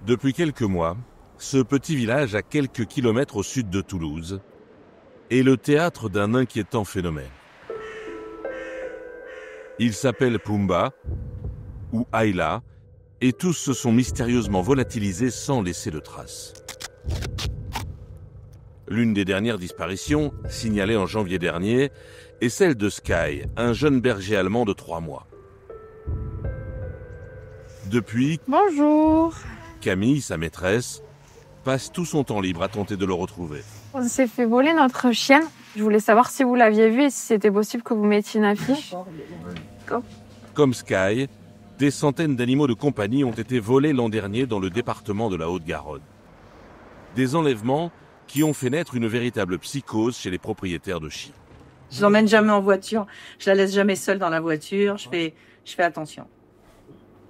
Depuis quelques mois, ce petit village à quelques kilomètres au sud de Toulouse est le théâtre d'un inquiétant phénomène. Il s'appelle Pumba ou Ayla et tous se sont mystérieusement volatilisés sans laisser de traces. L'une des dernières disparitions, signalée en janvier dernier, est celle de Sky, un jeune berger allemand de 3 mois. Depuis, Bonjour. Camille, sa maîtresse, passe tout son temps libre à tenter de le retrouver. On s'est fait voler notre chienne. Je voulais savoir si vous l'aviez vue et si c'était possible que vous mettiez une affiche. Comme Sky, des centaines d'animaux de compagnie ont été volés l'an dernier dans le département de la Haute-Garonne. Des enlèvements qui ont fait naître une véritable psychose chez les propriétaires de chiens. Je l'emmène jamais en voiture, je la laisse jamais seule dans la voiture, je fais attention.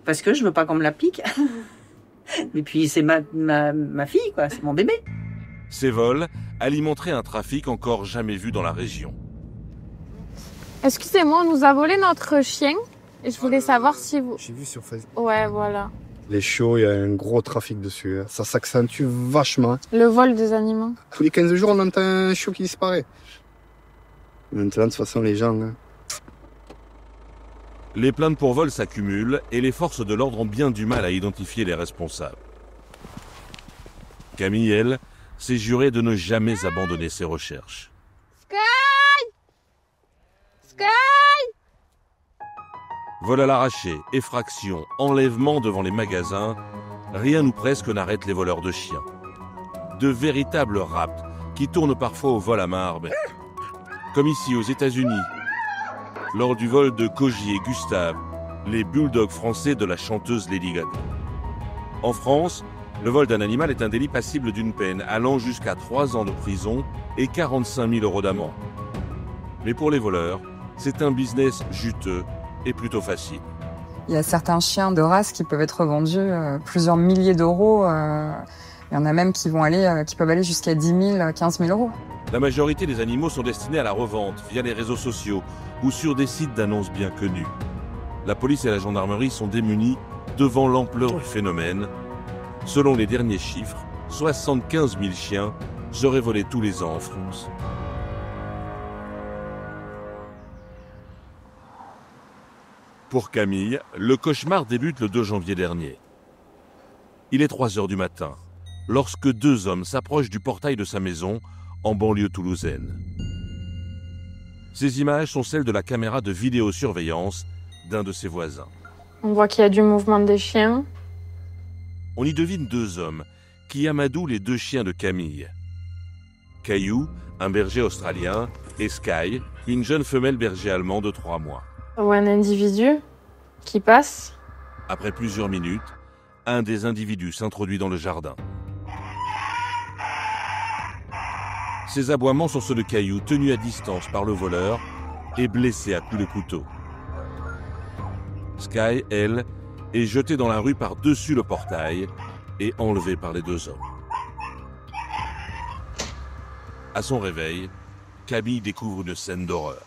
Parce que je veux pas qu'on me la pique. Et puis c'est ma fille, quoi, c'est mon bébé. Ces vols alimenteraient un trafic encore jamais vu dans la région. Excusez-moi, on nous a volé notre chien et je voulais savoir si vous... J'ai vu sur Facebook. Ouais, voilà. Les chiots, il y a un gros trafic dessus. Ça s'accentue vachement. Le vol des animaux. Tous les 15 jours, on entend un chiot qui disparaît. Maintenant, de toute façon, les gens... Les plaintes pour vol s'accumulent et les forces de l'ordre ont bien du mal à identifier les responsables. Camille, elle, s'est jurée de ne jamais abandonner ses recherches. Sky! Vol à l'arraché, effraction, enlèvement devant les magasins, rien ou presque n'arrête les voleurs de chiens. De véritables rapts qui tournent parfois au vol à main armée. Comme ici aux États-Unis, lors du vol de Koji et Gustave, les bulldogs français de la chanteuse Lady Gaga. En France, le vol d'un animal est un délit passible d'une peine allant jusqu'à 3 ans de prison et 45 000 € d'amende. Mais pour les voleurs, c'est un business juteux et plutôt facile. Il y a certains chiens de race qui peuvent être vendus plusieurs milliers d'euros. Il y en a même qui peuvent aller jusqu'à 10 000, 15 000 €. La majorité des animaux sont destinés à la revente via les réseaux sociaux ou sur des sites d'annonces bien connus. La police et la gendarmerie sont démunies devant l'ampleur du phénomène. Selon les derniers chiffres, 75 000 chiens seraient volés tous les ans en France. Pour Camille, le cauchemar débute le 2 janvier dernier. Il est 3 heures du matin, lorsque 2 hommes s'approchent du portail de sa maison en banlieue toulousaine. Ces images sont celles de la caméra de vidéosurveillance d'un de ses voisins. On voit qu'il y a du mouvement des chiens. On y devine 2 hommes qui amadouent les 2 chiens de Camille. Caillou, un berger australien, et Sky, une jeune femelle berger allemand de 3 mois. On voit un individu qui passe. Après plusieurs minutes, un des individus s'introduit dans le jardin. Ces aboiements sont ceux de Caillou, tenu à distance par le voleur et blessé à coups de couteau. Sky, elle, est jetée dans la rue par-dessus le portail et enlevée par les 2 hommes. À son réveil, Camille découvre une scène d'horreur.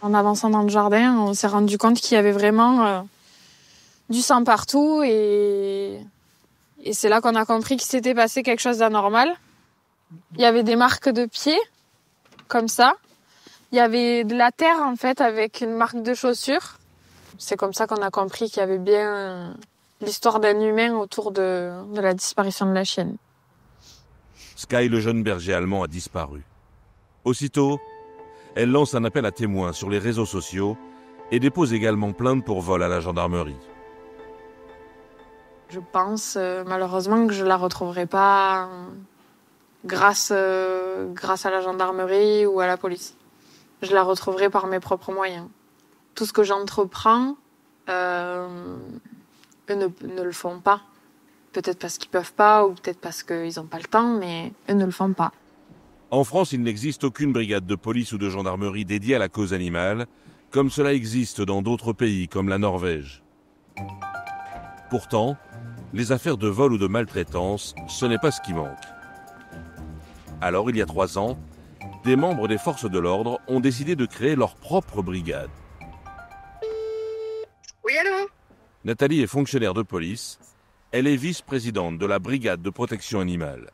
En avançant dans le jardin, on s'est rendu compte qu'il y avait vraiment du sang partout et c'est là qu'on a compris qu'il s'était passé quelque chose d'anormal. Il y avait des marques de pieds, comme ça. Il y avait de la terre, en fait, avec une marque de chaussure. C'est comme ça qu'on a compris qu'il y avait bien l'histoire d'un humain autour de la disparition de la chienne. Sky, le jeune berger allemand, a disparu. Aussitôt, elle lance un appel à témoins sur les réseaux sociaux et dépose également plainte pour vol à la gendarmerie. Je pense malheureusement que je la retrouverai pas grâce à la gendarmerie ou à la police. Je la retrouverai par mes propres moyens. Tout ce que j'entreprends, eux ne le font pas. Peut-être parce qu'ils peuvent pas ou peut-être parce qu'ils n'ont pas le temps, mais eux ne le font pas. En France, il n'existe aucune brigade de police ou de gendarmerie dédiée à la cause animale, comme cela existe dans d'autres pays comme la Norvège. Pourtant, les affaires de vol ou de maltraitance, ce n'est pas ce qui manque. Alors, il y a 3 ans, des membres des forces de l'ordre ont décidé de créer leur propre brigade. Oui, allô ? Nathalie est fonctionnaire de police. Elle est vice-présidente de la brigade de protection animale.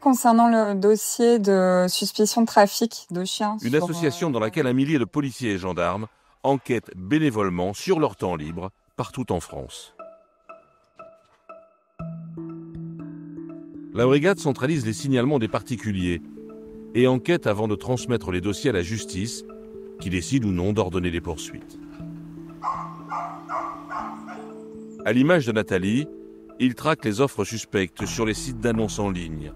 Concernant le dossier de suspicion de trafic de chiens... Une association dans laquelle un millier de policiers et gendarmes enquêtent bénévolement sur leur temps libre partout en France. La brigade centralise les signalements des particuliers et enquête avant de transmettre les dossiers à la justice, qui décide ou non d'ordonner les poursuites. À l'image de Nathalie, il traque les offres suspectes sur les sites d'annonces en ligne.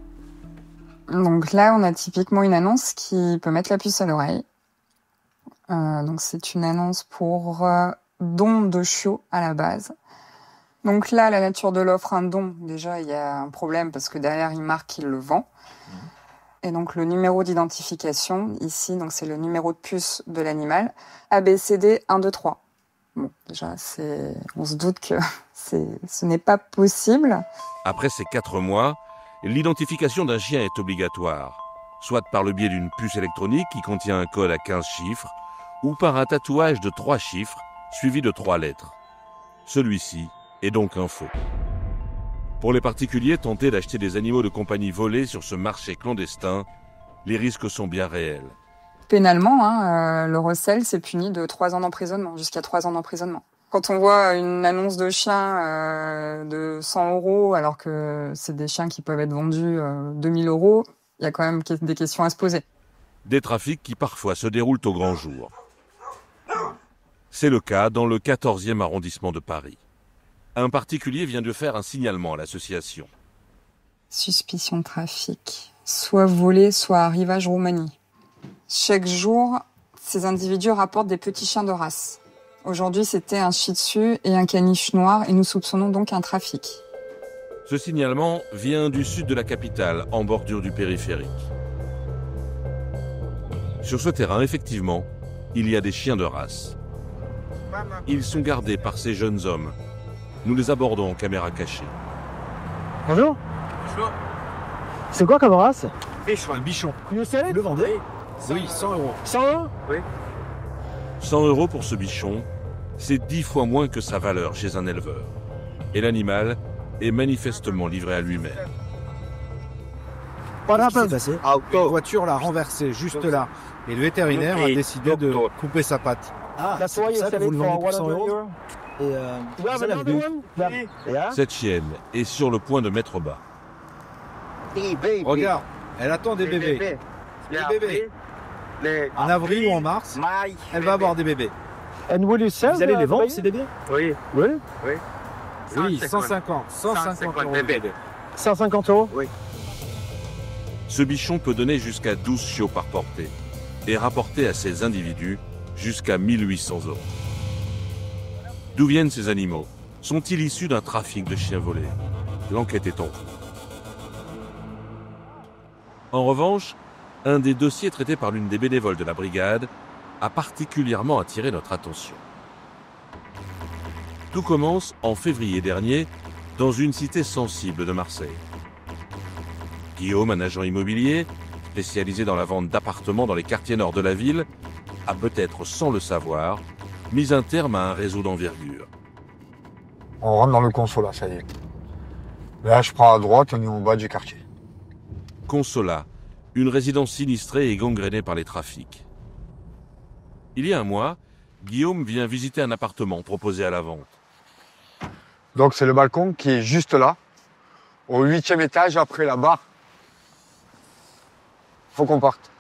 Donc là, on a typiquement une annonce qui peut mettre la puce à l'oreille. Donc c'est une annonce pour don de chiots à la base. Donc là, la nature de l'offre, un don, déjà, il y a un problème parce que derrière, il marque qu'il le vend. Et donc le numéro d'identification, ici, donc c'est le numéro de puce de l'animal, ABCD 1, 2, 3. Bon, déjà, on se doute que ce n'est pas possible. Après ces 4 mois, l'identification d'un chien est obligatoire, soit par le biais d'une puce électronique qui contient un code à 15 chiffres, ou par un tatouage de 3 chiffres suivi de 3 lettres. Celui-ci est donc un faux. Pour les particuliers tentés d'acheter des animaux de compagnie volés sur ce marché clandestin, les risques sont bien réels. Pénalement, le recel, c'est puni de 3 ans d'emprisonnement, jusqu'à 3 ans d'emprisonnement. Quand on voit une annonce de chien de 100 € alors que c'est des chiens qui peuvent être vendus 2000 €, il y a quand même des questions à se poser. Des trafics qui parfois se déroulent au grand jour. C'est le cas dans le 14e arrondissement de Paris. Un particulier vient de faire un signalement à l'association. Suspicion de trafic, soit volé, soit arrivage Roumanie. Chaque jour, ces individus rapportent des petits chiens de race. Aujourd'hui, c'était un shih tzu et un caniche noir et nous soupçonnons donc un trafic. Ce signalement vient du sud de la capitale, en bordure du périphérique. Sur ce terrain, effectivement, il y a des chiens de race. Ils sont gardés par ces jeunes hommes. Nous les abordons en caméra cachée. Bonjour. Bonjour. C'est quoi comme race? Bichon. Un bichon. Vous le vendez? Oui, 100 €. 100 €? Oui. 100 € pour ce bichon, c'est 10 fois moins que sa valeur chez un éleveur. Et l'animal est manifestement livré à lui-même. Qu'est-ce qui s'est passé? Une voiture l'a renversé juste là. Et le vétérinaire a décidé de couper sa patte. Ah, c'est pour ça que vous le vendez pour 100 €? Et vous avez vu? Cette chienne est sur le point de mettre bas. Regarde, elle attend des bébés. Les bébés. En avril ou en mars, elle va avoir des bébés. Vous allez les vendre, ces bébés? Oui. Oui. Oui, 150 € les bébés. 150 €? Oui. Ce bichon peut donner jusqu'à 12 chiots par portée et rapporter à ces individus jusqu'à 1800 €. D'où viennent ces animaux? Sont-ils issus d'un trafic de chiens volés? L'enquête est en cours. En revanche, un des dossiers traités par l'une des bénévoles de la brigade a particulièrement attiré notre attention. Tout commence en février dernier dans une cité sensible de Marseille. Guillaume, un agent immobilier spécialisé dans la vente d'appartements dans les quartiers nord de la ville, a peut-être sans le savoir mis un terme à un réseau d'envergure. On rentre dans le consulat, ça y est. Là, je prends à droite, on est au bas du quartier. Consolat, une résidence sinistrée et gangrénée par les trafics. Il y a un mois, Guillaume vient visiter un appartement proposé à la vente. Donc c'est le balcon qui est juste là, au 8e étage après la barre. Faut qu'on parte.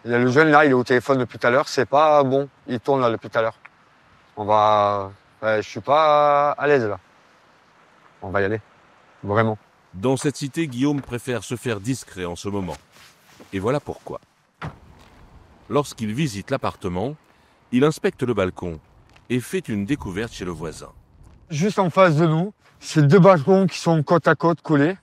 Il y a le jeune là, il est au téléphone depuis tout à l'heure, c'est pas bon, il tourne là depuis tout à l'heure. Je suis pas à l'aise là. On va y aller, vraiment. Dans cette cité, Guillaume préfère se faire discret en ce moment. Et voilà pourquoi. Lorsqu'il visite l'appartement, il inspecte le balcon et fait une découverte chez le voisin. Juste en face de nous, c'est 2 balcons qui sont côte à côte collés.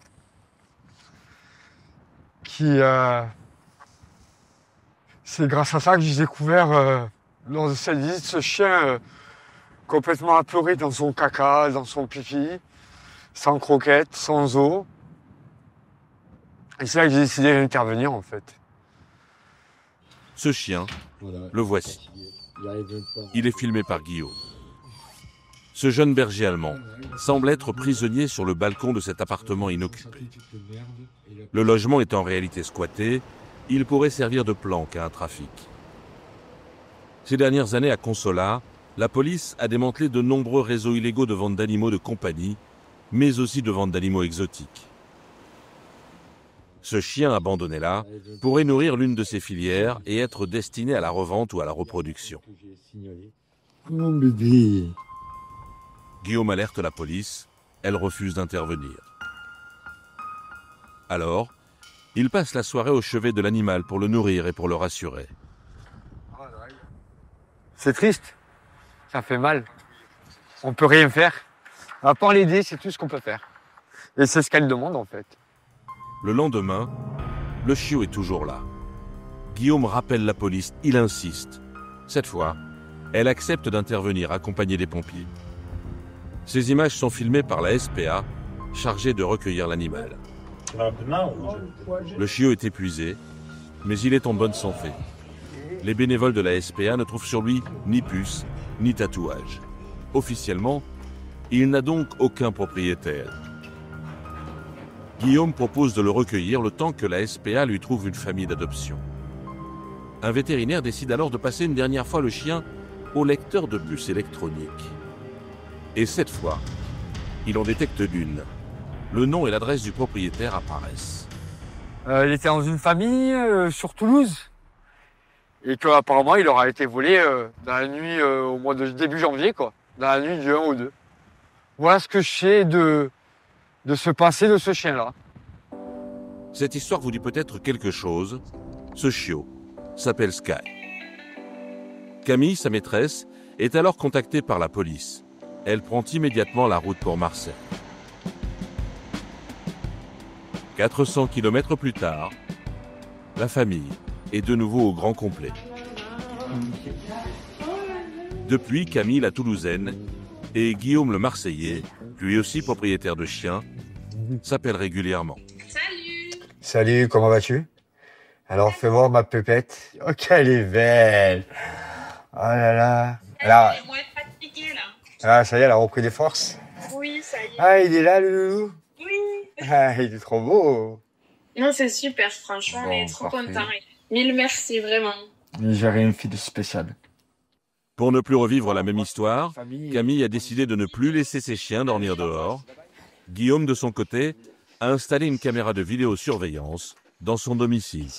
C'est grâce à ça que j'ai découvert lors de cette visite ce chien complètement apeuré dans son caca, dans son pipi, sans croquettes, sans eau. Et c'est là que j'ai décidé d'intervenir en fait. Ce chien, le voici. Il est filmé par Guillaume. Ce jeune berger allemand semble être prisonnier sur le balcon de cet appartement inoccupé. Le logement est en réalité squatté, il pourrait servir de planque à un trafic. Ces dernières années à Consola, la police a démantelé de nombreux réseaux illégaux de vente d'animaux de compagnie, mais aussi de vente d'animaux exotiques. Ce chien abandonné là pourrait nourrir l'une de ces filières et être destiné à la revente ou à la reproduction. Mon bébé. Guillaume alerte la police, elle refuse d'intervenir. Alors, il passe la soirée au chevet de l'animal pour le nourrir et pour le rassurer. C'est triste. Ça fait mal. On peut rien faire. À part l'aider, c'est tout ce qu'on peut faire. Et c'est ce qu'elle demande en fait. Le lendemain, le chiot est toujours là. Guillaume rappelle la police, il insiste. Cette fois, elle accepte d'intervenir accompagnée des pompiers. Ces images sont filmées par la SPA, chargée de recueillir l'animal. Le chiot est épuisé, mais il est en bonne santé. Les bénévoles de la SPA ne trouvent sur lui ni puce, ni tatouage. Officiellement, il n'a donc aucun propriétaire. Guillaume propose de le recueillir le temps que la SPA lui trouve une famille d'adoption. Un vétérinaire décide alors de passer une dernière fois le chien au lecteur de puces électroniques. Et cette fois, il en détecte une. Le nom et l'adresse du propriétaire apparaissent. Il était dans une famille sur Toulouse. Et qu'apparemment, il aura été volé dans la nuit au mois de début janvier, quoi. Dans la nuit du 1 au 2. Voilà ce que je sais de ce passé de ce chien-là. Cette histoire vous dit peut-être quelque chose. Ce chiot s'appelle Sky. Camille, sa maîtresse, est alors contactée par la police. Elle prend immédiatement la route pour Marseille. 400 km plus tard, la famille est de nouveau au grand complet. Depuis, Camille, la Toulousaine, et Guillaume le Marseillais, lui aussi propriétaire de chiens, s'appellent régulièrement. Salut! Salut, comment vas-tu? Alors, fais voir ma pépette. Oh, qu'elle est belle! Oh là là! Alors, Elle est fatiguée là. ah, ça y est, elle a repris des forces. Oui, ça y est. Ah, il est là, le loulou? Oui. Ah, il est trop beau! Non, c'est super, franchement, on est trop parfait. contents. Mille merci, vraiment. J'ai rien fait de spécial. Pour ne plus revivre la même histoire, Camille a décidé de ne plus laisser ses chiens dormir dehors. Guillaume, de son côté, a installé une caméra de vidéosurveillance dans son domicile.